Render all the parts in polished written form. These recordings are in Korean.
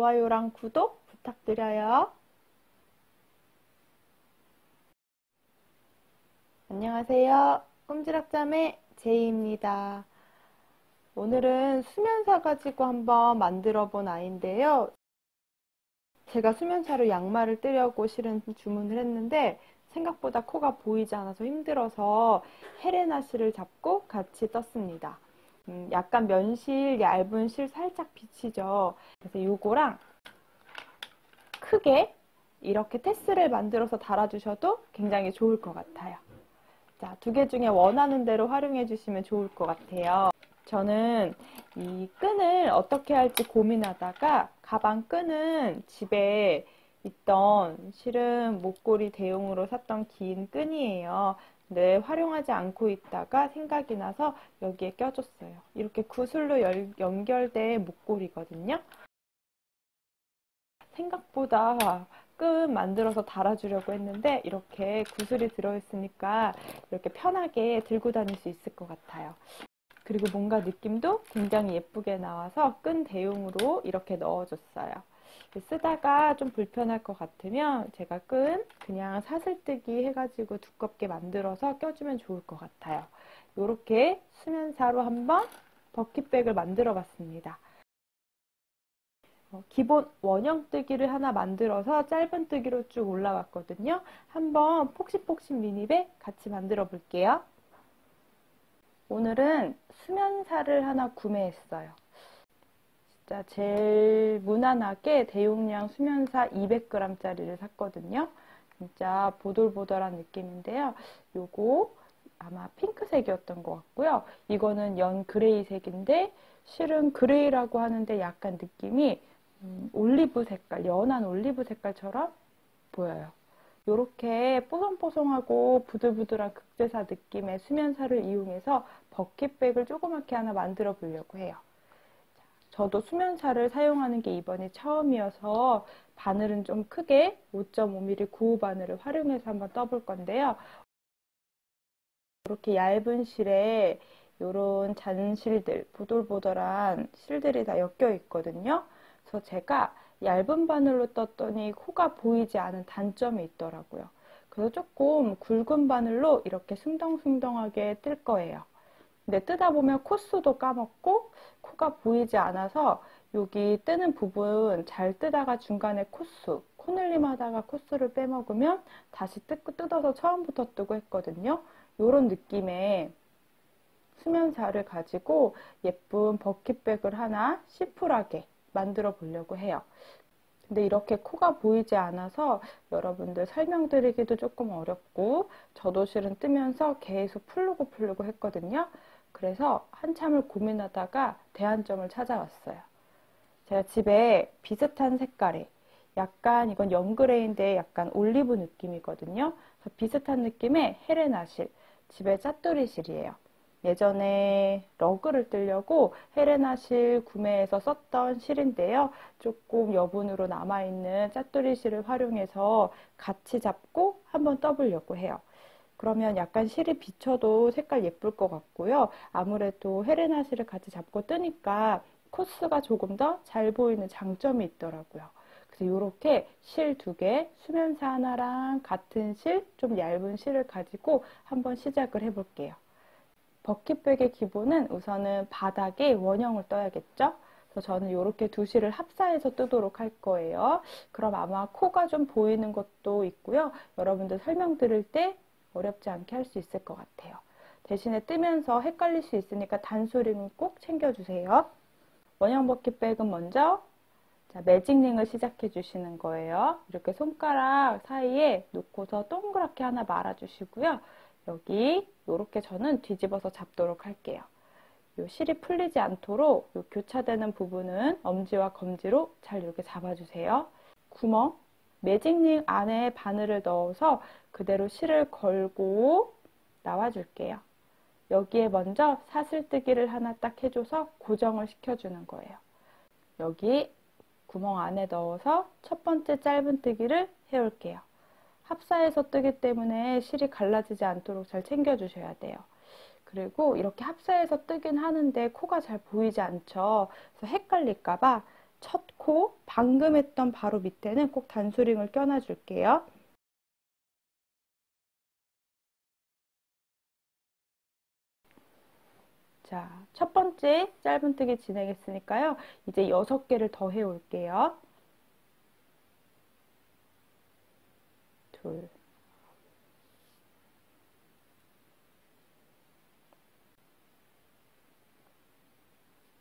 좋아요랑 구독 부탁드려요. 안녕하세요. 꼼지락자매 제이입니다. 오늘은 수면사 가지고 한번 만들어 본 아이인데요. 제가 수면사로 양말을 뜨려고 실은 주문을 했는데 생각보다 코가 보이지 않아서 힘들어서 헤레나 실을 잡고 같이 떴습니다. 약간 면실, 얇은 실 살짝 비치죠. 그래서 이거랑 크게 이렇게 테스를 만들어서 달아주셔도 굉장히 좋을 것 같아요. 자, 두 개 중에 원하는 대로 활용해 주시면 좋을 것 같아요. 저는 이 끈을 어떻게 할지 고민하다가 가방 끈은 집에 있던 실은 목걸이 대용으로 샀던 긴 끈이에요. 근데 활용하지 않고 있다가 생각이 나서 여기에 껴줬어요. 이렇게 구슬로 연결된 목걸이거든요. 생각보다 끈 만들어서 달아주려고 했는데 이렇게 구슬이 들어있으니까 이렇게 편하게 들고 다닐 수 있을 것 같아요. 그리고 뭔가 느낌도 굉장히 예쁘게 나와서 끈 대용으로 이렇게 넣어줬어요. 쓰다가 좀 불편할 것 같으면 제가 끈 그냥 사슬뜨기 해가지고 두껍게 만들어서 껴주면 좋을 것 같아요. 이렇게 수면사로 한번 버킷백을 만들어 봤습니다. 기본 원형뜨기를 하나 만들어서 짧은 뜨기로 쭉 올라왔거든요. 한번 폭신폭신 미니백 같이 만들어 볼게요. 오늘은 수면사를 하나 구매했어요. 진짜 제일 무난하게 대용량 수면사 200g짜리를 샀거든요. 진짜 보들보들한 느낌인데요. 요거 아마 핑크색이었던 것 같고요. 이거는 연 그레이색인데 실은 그레이라고 하는데 약간 느낌이 올리브 색깔, 연한 올리브 색깔처럼 보여요. 이렇게 뽀송뽀송하고 부들부들한 극제사 느낌의 수면사를 이용해서 버킷백을 조그맣게 하나 만들어 보려고 해요. 저도 수면사를 사용하는 게 이번이 처음이어서 바늘은 좀 크게 5.5mm 구호 바늘을 활용해서 한번 떠볼 건데요. 이렇게 얇은 실에 이런 잔실들, 보들보들한 실들이 다 엮여 있거든요. 그래서 제가 얇은 바늘로 떴더니 코가 보이지 않은 단점이 있더라고요. 그래서 조금 굵은 바늘로 이렇게 숭덩숭덩하게 뜰 거예요. 근데 뜨다 보면 코수도 까먹고 코가 보이지 않아서 여기 뜨는 부분 잘 뜨다가 중간에 코수, 코늘림 하다가 코수를 빼먹으면 다시 뜯어서 처음부터 뜨고 했거든요. 이런 느낌의 수면사를 가지고 예쁜 버킷백을 하나 심플하게 만들어 보려고 해요. 근데 이렇게 코가 보이지 않아서 여러분들 설명드리기도 조금 어렵고 저도 실은 뜨면서 계속 풀고 했거든요. 그래서 한참을 고민하다가 대안점을 찾아왔어요. 제가 집에 비슷한 색깔의 약간 이건 연그레이인데 약간 올리브 느낌이거든요. 그래서 비슷한 느낌의 헤레나 실, 집에 짜투리 실이에요. 예전에 러그를 뜨려고 헤레나 실 구매해서 썼던 실인데요. 조금 여분으로 남아있는 짜투리 실을 활용해서 같이 잡고 한번 떠보려고 해요. 그러면 약간 실이 비쳐도 색깔 예쁠 것 같고요. 아무래도 헤레나 실을 같이 잡고 뜨니까 코스가 조금 더 잘 보이는 장점이 있더라고요. 그래서 이렇게 실 2개, 수면사 하나랑 같은 실, 좀 얇은 실을 가지고 한번 시작을 해볼게요. 버킷백의 기본은 우선은 바닥에 원형을 떠야겠죠? 그래서 저는 이렇게 두 실을 합사해서 뜨도록 할 거예요. 그럼 아마 코가 좀 보이는 것도 있고요. 여러분들 설명드릴 때 어렵지 않게 할 수 있을 것 같아요. 대신에 뜨면서 헷갈릴 수 있으니까 단소리는 꼭 챙겨주세요. 원형 버킷백은 먼저 매직링을 시작해 주시는 거예요. 이렇게 손가락 사이에 놓고서 동그랗게 하나 말아주시고요. 여기 이렇게 저는 뒤집어서 잡도록 할게요. 요 실이 풀리지 않도록 요 교차되는 부분은 엄지와 검지로 잘 이렇게 잡아주세요. 구멍, 매직링 안에 바늘을 넣어서 그대로 실을 걸고 나와줄게요. 여기에 먼저 사슬뜨기를 하나 딱 해줘서 고정을 시켜주는 거예요. 여기 구멍 안에 넣어서 첫 번째 짧은 뜨기를 해올게요. 합사해서 뜨기 때문에 실이 갈라지지 않도록 잘 챙겨주셔야 돼요. 그리고 이렇게 합사해서 뜨긴 하는데 코가 잘 보이지 않죠. 그래서 헷갈릴까봐 첫 코, 방금 했던 바로 밑에는 꼭 단수링을 껴놔 줄게요. 자, 첫 번째 짧은뜨기 진행했으니까요. 이제 6개를 더 해올게요. 둘,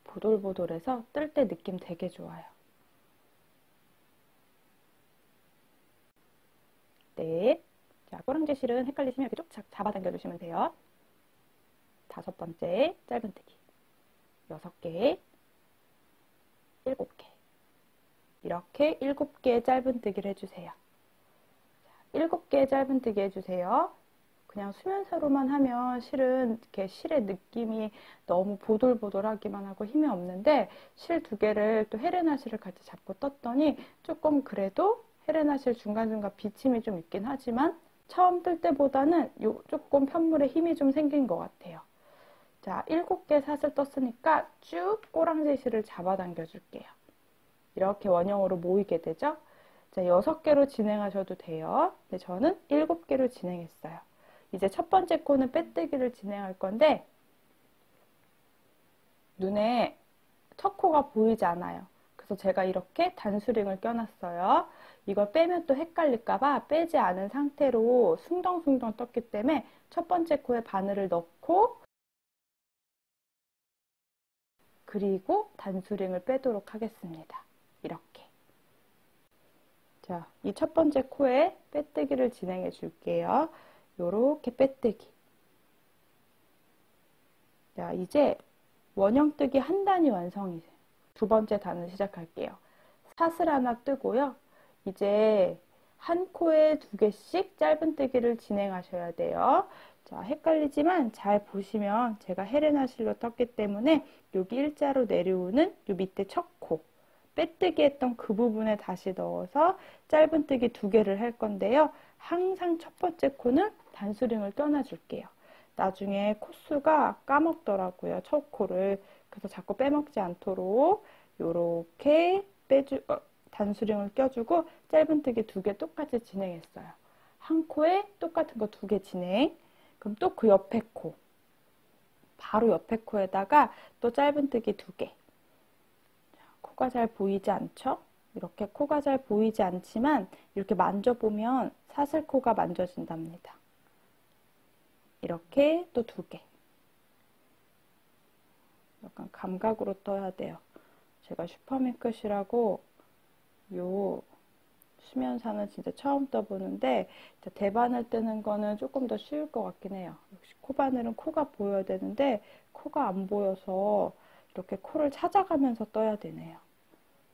보돌보돌해서 뜰 때 느낌 되게 좋아요. 넷. 자, 꼬랑지 실은 헷갈리시면 이렇게 쭉 잡아당겨 주시면 돼요. 5번째 짧은뜨기. 6개, 7개. 이렇게 7개의 짧은뜨기를 해주세요. 7개의 짧은뜨기 해주세요. 그냥 수면사로만 하면 실은 이렇게 실의 느낌이 너무 보돌보돌하기만 하고 힘이 없는데 실 2개를 또 헤레나 실을 같이 잡고 떴더니 조금 그래도 헤레나 실 중간중간 비침이 좀 있긴 하지만 처음 뜰 때보다는 조금 편물에 힘이 좀 생긴 것 같아요. 자, 7개 사슬 떴으니까 쭉 꼬랑지 실을 잡아당겨 줄게요. 이렇게 원형으로 모이게 되죠. 자, 6개로 진행하셔도 돼요. 근데 저는 7개로 진행했어요. 이제 첫 번째 코는 빼뜨기를 진행할 건데 눈에 첫 코가 보이지 않아요. 그래서 제가 이렇게 단수링을 껴놨어요. 이걸 빼면 또 헷갈릴까봐 빼지 않은 상태로 숭덩숭덩 떴기 때문에 첫 번째 코에 바늘을 넣고 그리고 단수링을 빼도록 하겠습니다. 이렇게. 자, 이 첫 번째 코에 빼뜨기를 진행해 줄게요. 요렇게 빼뜨기. 자, 이제 원형뜨기 한 단이 완성이 돼요. 두 번째 단을 시작할게요. 사슬 하나 뜨고요. 이제 한 코에 2개씩 짧은뜨기를 진행하셔야 돼요. 자, 헷갈리지만 잘 보시면 제가 헤레나 실로 떴기 때문에 여기 일자로 내려오는 요 밑에 첫 코, 빼뜨기 했던 그 부분에 다시 넣어서 짧은뜨기 2개를 할 건데요. 항상 첫 번째 코는 단수링을 껴놔 줄게요. 나중에 코수가 까먹더라고요. 첫 코를. 그래서 자꾸 빼먹지 않도록 요렇게 단수링을 껴주고 짧은뜨기 2개 똑같이 진행했어요. 한 코에 똑같은 거 2개 진행. 그럼 또 그 옆에 코, 바로 옆에 코에다가 또 짧은뜨기 2개. 코가 잘 보이지 않죠? 이렇게 코가 잘 보이지 않지만 이렇게 만져보면 사슬코가 만져진답니다. 이렇게 또 2개. 약간 감각으로 떠야 돼요. 제가 슈퍼맨끝이라고 요 수면사는 진짜 처음 떠보는데 대바늘 뜨는 거는 조금 더 쉬울 것 같긴 해요. 역시 코바늘은 코가 보여야 되는데 코가 안 보여서 이렇게 코를 찾아가면서 떠야 되네요.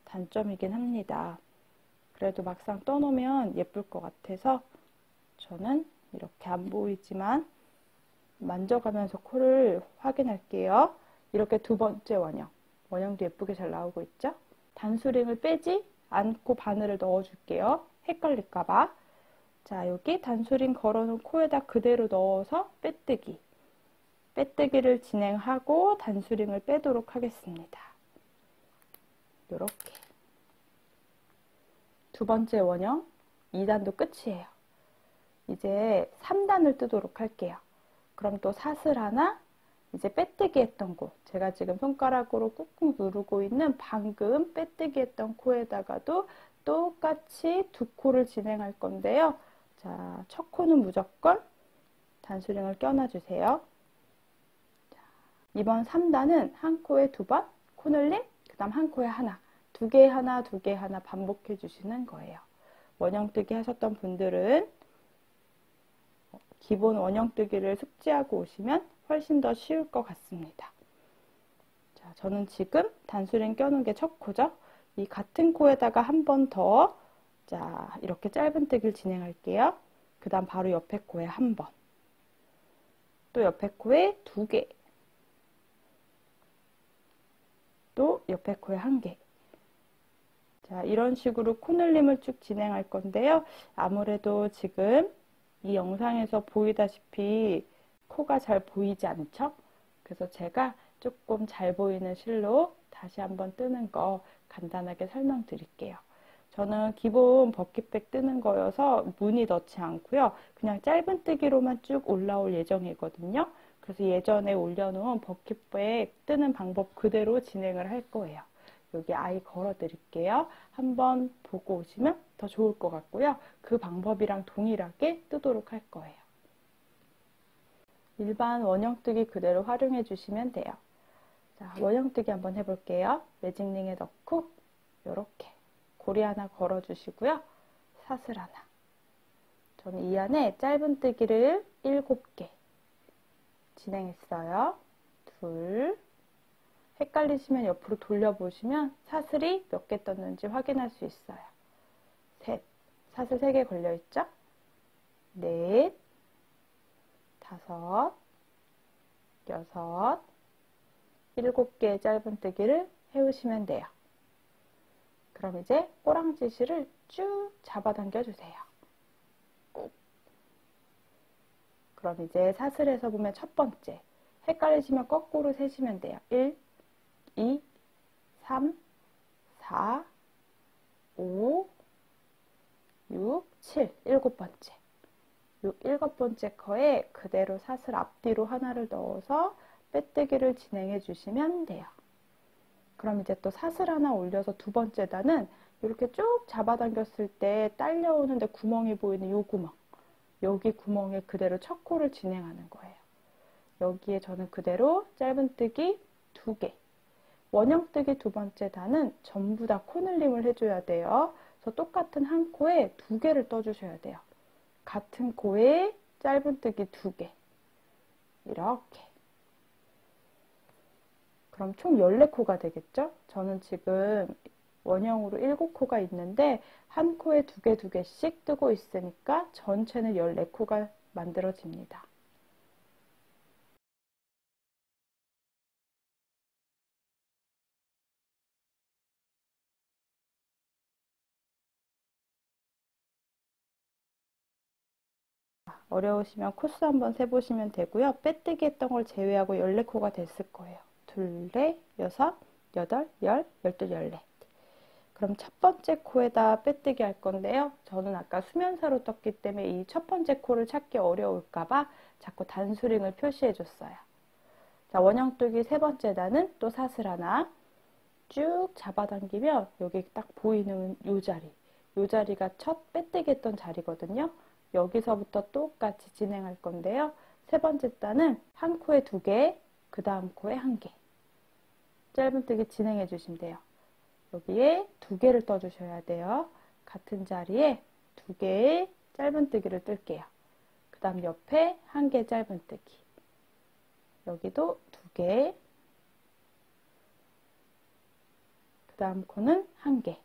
단점이긴 합니다. 그래도 막상 떠놓으면 예쁠 것 같아서 저는 이렇게 안 보이지만 만져가면서 코를 확인할게요. 이렇게 두 번째 원형. 원형도 예쁘게 잘 나오고 있죠? 단수링을 빼지 않고 바늘을 넣어줄게요. 헷갈릴까봐. 자, 여기 단수링 걸어놓은 코에다 그대로 넣어서 빼뜨기. 빼뜨기를 진행하고 단수링을 빼도록 하겠습니다. 이렇게. 두 번째 원형 2단도 끝이에요. 이제 3단을 뜨도록 할게요. 그럼 또 사슬 하나, 이제 빼뜨기 했던 곳, 제가 지금 손가락으로 꾹꾹 누르고 있는 방금 빼뜨기 했던 코에다가도 똑같이 2코를 진행할 건데요. 자, 첫 코는 무조건 단수링을 껴놔주세요. 이번 3단은 한 코에 2번 코늘림, 그 다음 한 코에 하나, 2개 하나, 2개 하나 반복해 주시는 거예요. 원형뜨기 하셨던 분들은 기본 원형뜨기를 숙지하고 오시면 훨씬 더 쉬울 것 같습니다. 자, 저는 지금 단수링 껴놓은 게 첫 코죠. 이 같은 코에다가 한 번 더, 자, 이렇게 짧은뜨기를 진행할게요. 그 다음 바로 옆에 코에 한 번, 또 옆에 코에 2개, 또 옆에 코에 1개. 자, 이런 식으로 코늘림을 쭉 진행할 건데요. 아무래도 지금 이 영상에서 보이다시피 코가 잘 보이지 않죠? 그래서 제가 조금 잘 보이는 실로 다시 한번 뜨는 거 간단하게 설명드릴게요. 저는 기본 버킷백 뜨는 거여서 무늬 넣지 않고요. 그냥 짧은뜨기로만 쭉 올라올 예정이거든요. 그래서 예전에 올려놓은 버킷백 뜨는 방법 그대로 진행을 할 거예요. 여기 아이 걸어 드릴게요. 한번 보고 오시면 더 좋을 것 같고요. 그 방법이랑 동일하게 뜨도록 할 거예요. 일반 원형뜨기 그대로 활용해 주시면 돼요. 자, 원형뜨기 한번 해볼게요. 매직링에 넣고 이렇게 고리 하나 걸어 주시고요. 사슬 하나. 저는 이 안에 짧은뜨기를 7개 진행했어요. 둘. 헷갈리시면 옆으로 돌려보시면 사슬이 몇 개 떴는지 확인할 수 있어요. 셋. 사슬 3개 걸려있죠? 넷. 다섯. 여섯. 7개의 짧은뜨기를 해오시면 돼요. 그럼 이제 꼬랑지시를 쭉 잡아당겨 주세요. 꾹. 그럼 이제 사슬에서 보면 첫 번째. 헷갈리시면 거꾸로 세시면 돼요. 1, 2, 3, 4, 5, 6, 7. 7번째. 요 7번째 커에 그대로 사슬 앞뒤로 하나를 넣어서 빼뜨기를 진행해 주시면 돼요. 그럼 이제 또 사슬 하나 올려서 두 번째 단은 이렇게 쭉 잡아당겼을 때 딸려오는데 구멍이 보이는 요 구멍. 여기 구멍에 그대로 첫 코를 진행하는 거예요. 여기에 저는 그대로 짧은뜨기 2개. 원형뜨기 두 번째 단은 전부 다 코늘림을 해줘야 돼요. 그래서 똑같은 한 코에 2개를 떠주셔야 돼요. 같은 코에 짧은뜨기 2개. 이렇게. 그럼 총 14코가 되겠죠? 저는 지금 원형으로 7코가 있는데 한 코에 2개, 2개씩 뜨고 있으니까 전체는 14코가 만들어집니다. 어려우시면 코스 한번 세보시면 되고요. 빼뜨기 했던 걸 제외하고 14코가 됐을 거예요. 둘, 넷, 여섯, 여덟, 열, 열둘, 열넷. 그럼 첫 번째 코에다 빼뜨기 할 건데요. 저는 아까 수면사로 떴기 때문에 이 첫 번째 코를 찾기 어려울까봐 자꾸 단수링을 표시해 줬어요. 자, 원형뜨기 세 번째 단은 또 사슬 하나 쭉 잡아당기면 여기 딱 보이는 요 자리. 요 자리가 첫 빼뜨기 했던 자리거든요. 여기서부터 똑같이 진행할 건데요. 세 번째 단은 한 코에 2개, 그 다음 코에 1개. 짧은뜨기 진행해 주시면 돼요. 여기에 2개를 떠주셔야 돼요. 같은 자리에 2개의 짧은뜨기를 뜰게요. 그 다음 옆에 1개 짧은뜨기. 여기도 2개. 그 다음 코는 1개.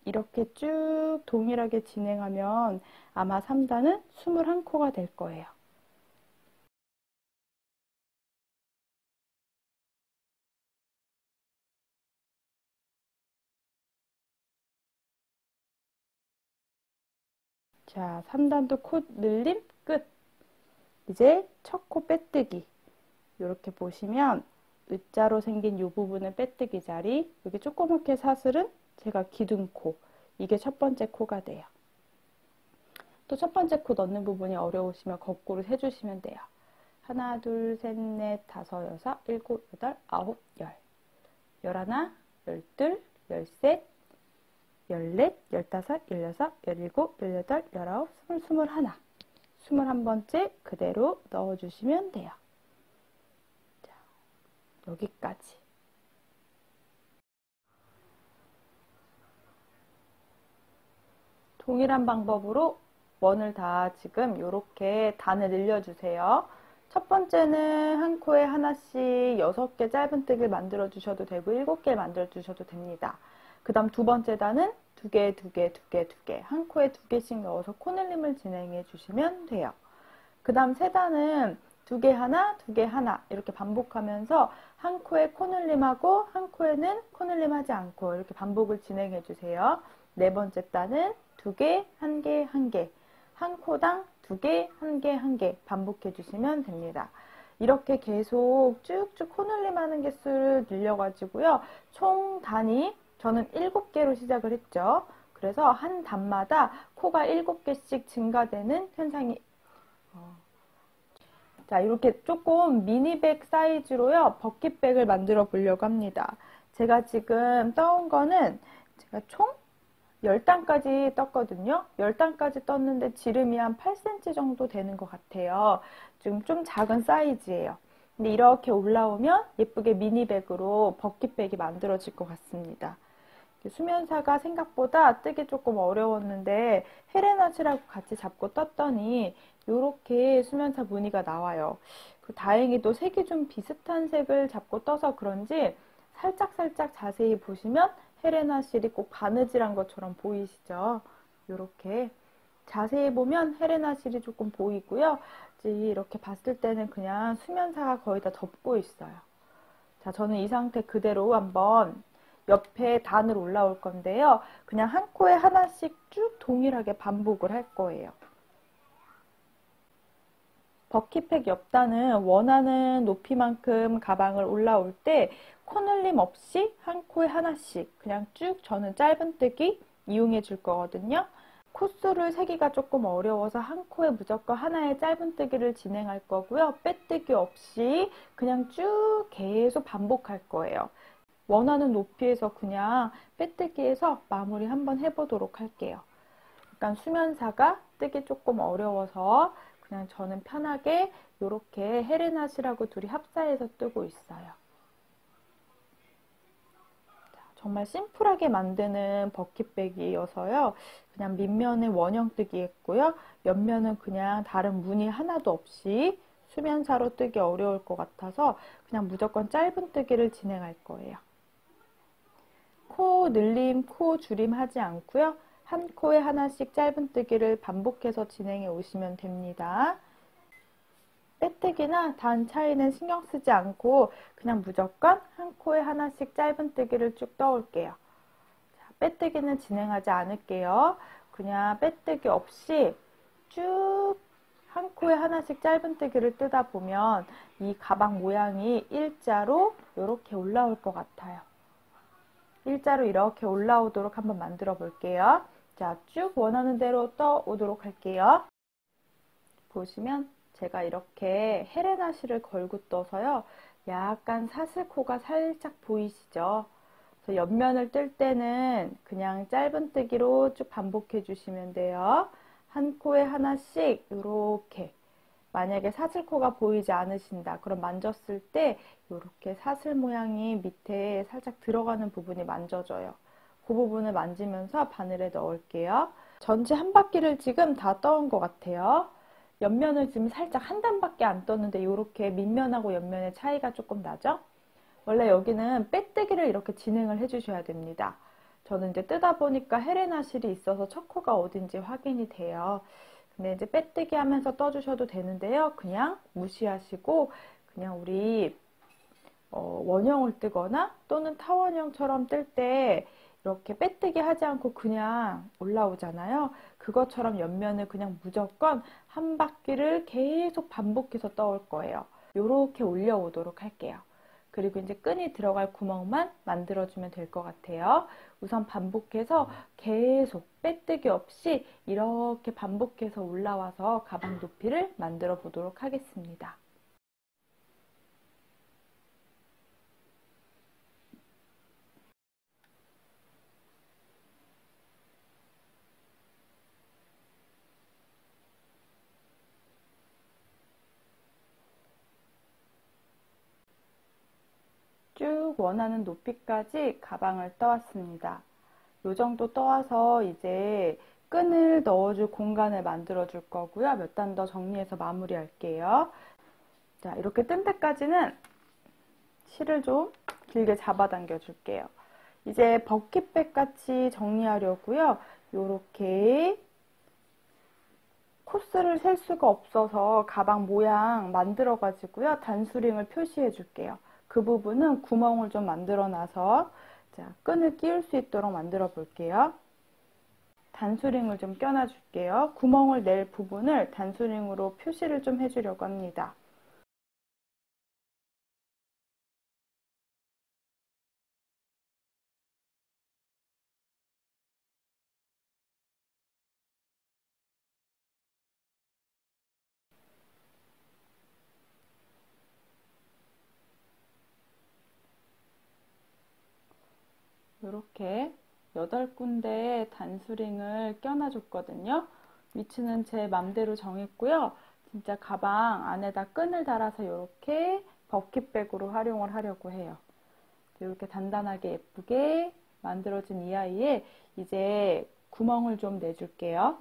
이렇게 쭉 동일하게 진행하면 아마 3단은 21코가 될 거예요. 자, 3단도 코 늘림 끝. 이제 첫 코 빼뜨기. 이렇게 보시면 U자로 생긴 이 부분은 빼뜨기 자리, 여기 조그맣게 사슬은 제가 기둥코. 이게 첫 번째 코가 돼요. 또 첫 번째 코 넣는 부분이 어려우시면 거꾸로 세주시면 돼요. 하나, 둘, 셋, 넷, 다섯, 여섯, 일곱, 여덟, 아홉, 열. 열하나, 열둘, 열셋, 열넷, 열다섯, 열여섯, 열일곱, 열여덟, 열아홉, 스물, 스물하나. 21번째 그대로 넣어주시면 돼요. 자, 여기까지. 동일한 방법으로 원을 다 지금 이렇게 단을 늘려주세요. 첫 번째는 한 코에 하나씩 6개 짧은뜨기를 만들어 주셔도 되고 7개를 만들어 주셔도 됩니다. 그 다음 두 번째 단은 2개, 2개, 2개, 2개 한 코에 2개씩 넣어서 코늘림을 진행해 주시면 돼요. 그 다음 세 단은 2개 하나, 2개 하나 이렇게 반복하면서 한 코에 코늘림하고 한 코에는 코늘림 하지 않고 이렇게 반복을 진행해 주세요. 네 번째 단은 2개, 1개, 1개 한 코당 2개, 1개, 1개 반복해 주시면 됩니다. 이렇게 계속 쭉쭉 코늘림 하는 개수를 늘려가지고요. 총 단위 저는 7개로 시작을 했죠. 그래서 한 단마다 코가 7개씩 증가되는 현상이 자, 이렇게 조금 미니백 사이즈로요. 버킷백을 만들어 보려고 합니다. 제가 지금 떠온 거는 제가 총 10단까지 떴거든요. 10단까지 떴는데 지름이 한 8cm 정도 되는 것 같아요. 지금 좀 작은 사이즈예요. 근데 이렇게 올라오면 예쁘게 미니백으로 버킷백이 만들어질 것 같습니다. 수면사가 생각보다 뜨기 조금 어려웠는데 헤레나치라고 같이 잡고 떴더니 이렇게 수면사 무늬가 나와요. 다행히도 색이 좀 비슷한 색을 잡고 떠서 그런지 살짝살짝 자세히 보시면 헤레나실이 꼭 바느질한 것처럼 보이시죠? 이렇게 자세히 보면 헤레나실이 조금 보이고요. 이렇게 봤을 때는 그냥 수면사가 거의 다 덮고 있어요. 자, 저는 이 상태 그대로 한번 옆에 단을 올라올 건데요. 그냥 한 코에 하나씩 쭉 동일하게 반복을 할 거예요. 버킷팩 옆단은 원하는 높이만큼 가방을 올라올 때 코늘림 없이 한 코에 하나씩 그냥 쭉 저는 짧은뜨기 이용해 줄 거거든요. 코스를 세기가 조금 어려워서 한 코에 무조건 하나의 짧은뜨기를 진행할 거고요. 빼뜨기 없이 그냥 쭉 계속 반복할 거예요. 원하는 높이에서 그냥 빼뜨기해서 마무리 한번 해보도록 할게요. 약간 수면사가 뜨기 조금 어려워서 그냥 저는 편하게 이렇게 헤레나시라고 둘이 합사해서 뜨고 있어요. 정말 심플하게 만드는 버킷백이어서요. 그냥 밑면은 원형 뜨기 했고요. 옆면은 그냥 다른 무늬 하나도 없이 수면사로 뜨기 어려울 것 같아서 그냥 무조건 짧은 뜨기를 진행할 거예요. 코 늘림, 코 줄임 하지 않고요. 한 코에 하나씩 짧은뜨기를 반복해서 진행해 오시면 됩니다. 빼뜨기나 단 차이는 신경 쓰지 않고 그냥 무조건 한 코에 하나씩 짧은뜨기를 쭉 떠올게요. 자, 빼뜨기는 진행하지 않을게요. 그냥 빼뜨기 없이 쭉 한 코에 하나씩 짧은뜨기를 뜨다 보면 이 가방 모양이 일자로 이렇게 올라올 것 같아요. 일자로 이렇게 올라오도록 한번 만들어 볼게요. 자, 쭉 원하는 대로 떠오도록 할게요. 보시면 제가 이렇게 헤레나시를 걸고 떠서요. 약간 사슬코가 살짝 보이시죠? 그래서 옆면을 뜰 때는 그냥 짧은뜨기로 쭉 반복해 주시면 돼요. 한 코에 하나씩 이렇게. 만약에 사슬코가 보이지 않으신다. 그럼 만졌을 때 이렇게 사슬 모양이 밑에 살짝 들어가는 부분이 만져져요. 그 부분을 만지면서 바늘에 넣을게요. 전체 한 바퀴를 지금 다 떠온 것 같아요. 옆면을 지금 살짝 한 단밖에 안 떴는데 이렇게 밑면하고 옆면의 차이가 조금 나죠? 원래 여기는 빼뜨기를 이렇게 진행을 해주셔야 됩니다. 저는 이제 뜨다 보니까 헤레나실이 있어서 첫 코가 어딘지 확인이 돼요. 근데 이제 빼뜨기 하면서 떠주셔도 되는데요. 그냥 무시하시고 그냥 우리 원형을 뜨거나 또는 타원형처럼 뜰 때 이렇게 빼뜨기 하지 않고 그냥 올라오잖아요. 그것처럼 옆면을 그냥 무조건 한 바퀴를 계속 반복해서 떠올 거예요. 이렇게 올려오도록 할게요. 그리고 이제 끈이 들어갈 구멍만 만들어주면 될 것 같아요. 우선 반복해서 계속 빼뜨기 없이 이렇게 반복해서 올라와서 가방 높이를 만들어 보도록 하겠습니다. 쭉 원하는 높이까지 가방을 떠왔습니다. 이 정도 떠와서 이제 끈을 넣어줄 공간을 만들어 줄 거고요. 몇 단 더 정리해서 마무리 할게요. 자, 이렇게 뜬 데까지는 실을 좀 길게 잡아당겨 줄게요. 이제 버킷백 같이 정리하려고요. 이렇게 코스를 셀 수가 없어서 가방 모양 만들어 가지고요. 단수링을 표시해 줄게요. 그 부분은 구멍을 좀 만들어 놔서 자, 끈을 끼울 수 있도록 만들어 볼게요. 단수링을 좀 껴놔 줄게요. 구멍을 낼 부분을 단수링으로 표시를 좀 해주려고 합니다. 이렇게 8군데 단수링을 껴놔줬거든요. 위치는 제 맘대로 정했고요. 진짜 가방 안에다 끈을 달아서 이렇게 버킷백으로 활용을 하려고 해요. 이렇게 단단하게 예쁘게 만들어진 이 아이에 이제 구멍을 좀 내줄게요.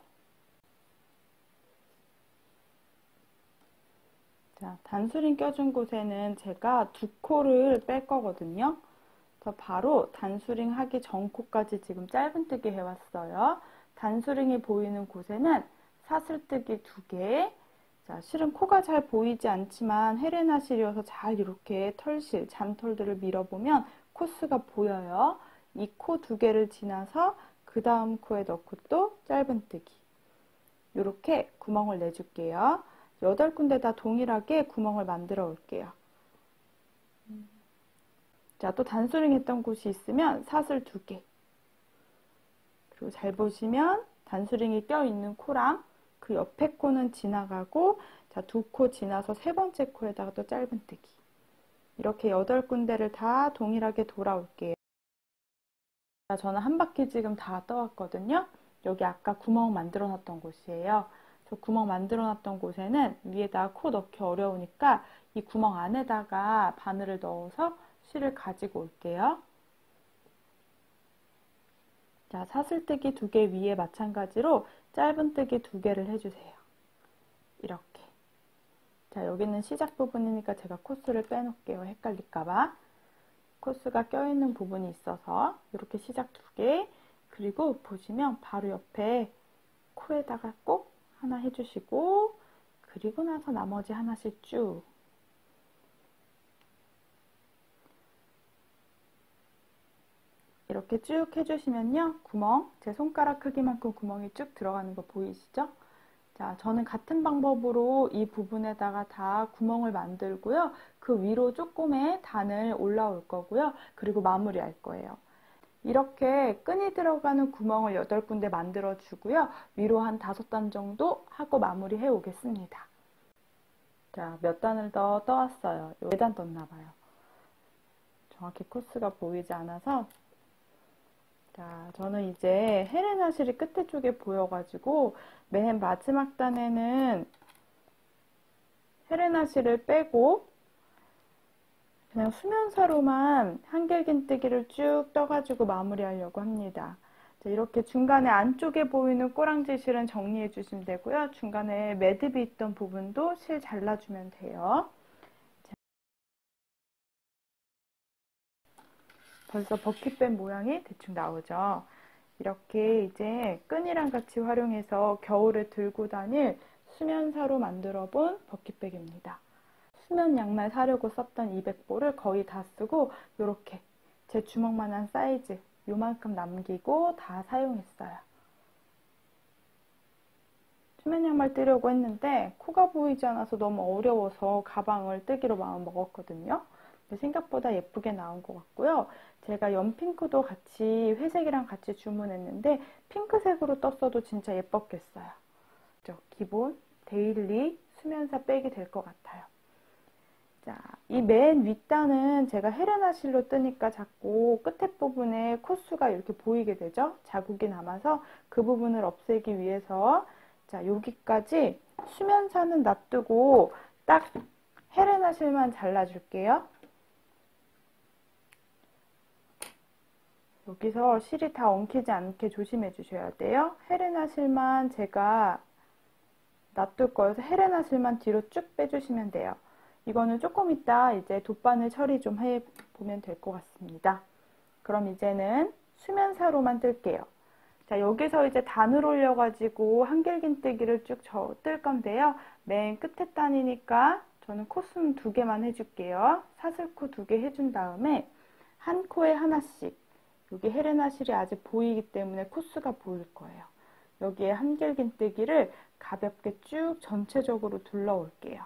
자, 단수링 껴준 곳에는 제가 2코를 뺄 거거든요. 바로 단수링 하기 전 코까지 지금 짧은뜨기 해왔어요. 단수링이 보이는 곳에는 사슬뜨기 2개. 자, 실은 코가 잘 보이지 않지만 헤레나 실이어서 잘 이렇게 털실, 잔털들을 밀어보면 코스가 보여요. 이 코 2개를 지나서 그 다음 코에 넣고 또 짧은뜨기. 이렇게 구멍을 내줄게요. 8군데 다 동일하게 구멍을 만들어 올게요. 자, 또 단수링 했던 곳이 있으면 사슬 2개. 그리고 잘 보시면 단수링이 껴있는 코랑 그 옆에 코는 지나가고, 자, 2코 지나서 3번째 코에다가 또 짧은뜨기. 이렇게 8군데를 다 동일하게 돌아올게요. 자, 저는 한 바퀴 지금 다 떠왔거든요. 여기 아까 구멍 만들어 놨던 곳이에요. 저 구멍 만들어 놨던 곳에는 위에다 코 넣기 어려우니까 이 구멍 안에다가 바늘을 넣어서 실을 가지고 올게요. 자, 사슬뜨기 2개 위에 마찬가지로 짧은뜨기 2개를 해주세요. 이렇게. 자, 여기는 시작 부분이니까 제가 코스를 빼놓을게요. 헷갈릴까봐. 코스가 껴있는 부분이 있어서 이렇게 시작 2개, 그리고 보시면 바로 옆에 코에다가 꼭 하나 해주시고, 그리고 나서 나머지 하나씩 쭉. 이렇게 쭉 해주시면요, 구멍, 제 손가락 크기만큼 구멍이 쭉 들어가는 거 보이시죠? 자, 저는 같은 방법으로 이 부분에다가 다 구멍을 만들고요. 그 위로 조금의 단을 올라올 거고요. 그리고 마무리할 거예요. 이렇게 끈이 들어가는 구멍을 8군데 만들어 주고요. 위로 한 5단 정도 하고 마무리해 오겠습니다. 자, 몇 단을 더 떠왔어요. 4단 떴나 봐요. 정확히 코스가 보이지 않아서. 자, 저는 이제 헤레나 실이 끝에 쪽에 보여가지고 맨 마지막 단에는 헤레나 실을 빼고 그냥 수면사로만 한길긴뜨기를 쭉 떠가지고 마무리하려고 합니다. 자, 이렇게 중간에 안쪽에 보이는 꼬랑지 실은 정리해 주시면 되고요. 중간에 매듭이 있던 부분도 실 잘라주면 돼요. 자, 벌써 버킷백 모양이 대충 나오죠. 이렇게 이제 끈이랑 같이 활용해서 겨울에 들고 다닐 수면사로 만들어 본 버킷백입니다. 수면 양말 사려고 썼던 200보를 거의 다 쓰고 이렇게 제 주먹만한 사이즈 요만큼 남기고 다 사용했어요. 수면 양말 뜨려고 했는데 코가 보이지 않아서 너무 어려워서 가방을 뜨기로 마음 먹었거든요. 근데 생각보다 예쁘게 나온 것 같고요. 제가 연핑크도 같이 회색이랑 같이 주문했는데 핑크색으로 떴어도 진짜 예뻤겠어요. 기본 데일리 수면사 백이 될 것 같아요. 자, 이 맨 윗단은 제가 헤레나 실로 뜨니까 자꾸 끝에 부분에 코스가 이렇게 보이게 되죠. 자국이 남아서 그 부분을 없애기 위해서 자, 여기까지 수면사는 놔두고 딱 헤레나 실만 잘라줄게요. 여기서 실이 다 엉키지 않게 조심해 주셔야 돼요. 헤레나 실만 제가 놔둘 거여서 헤레나 실만 뒤로 쭉 빼주시면 돼요. 이거는 조금 이따 이제 돗바늘 처리 좀 해보면 될 것 같습니다. 그럼 이제는 수면사로만 뜰게요. 자, 여기서 이제 단을 올려가지고 한길긴뜨기를 쭉 뜰 건데요. 맨 끝에 단이니까 저는 코스는 2개만 해줄게요. 사슬코 2개 해준 다음에 한 코에 하나씩. 여기 헤레나 실이 아직 보이기 때문에 코스가 보일 거예요. 여기에 한길긴뜨기를 가볍게 쭉 전체적으로 둘러올게요.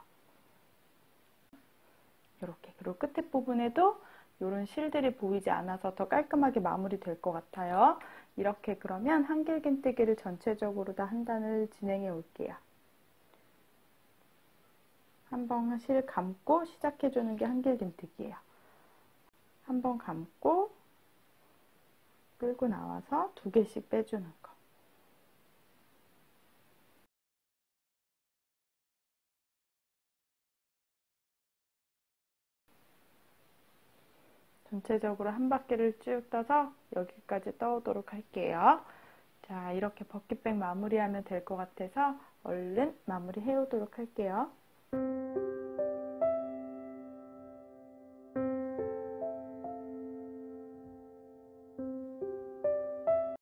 이렇게. 그리고 끝에 부분에도 이런 실들이 보이지 않아서 더 깔끔하게 마무리될 것 같아요. 이렇게 그러면 한길긴뜨기를 전체적으로 다 한 단을 진행해 올게요. 한번 실 감고 시작해주는 게 한길긴뜨기예요. 한번 감고 끌고 나와서 2개씩 빼주는 거. 전체적으로 한 바퀴를 쭉 떠서 여기까지 떠오도록 할게요. 자, 이렇게 버킷백 마무리하면 될 것 같아서 얼른 마무리 해오도록 할게요.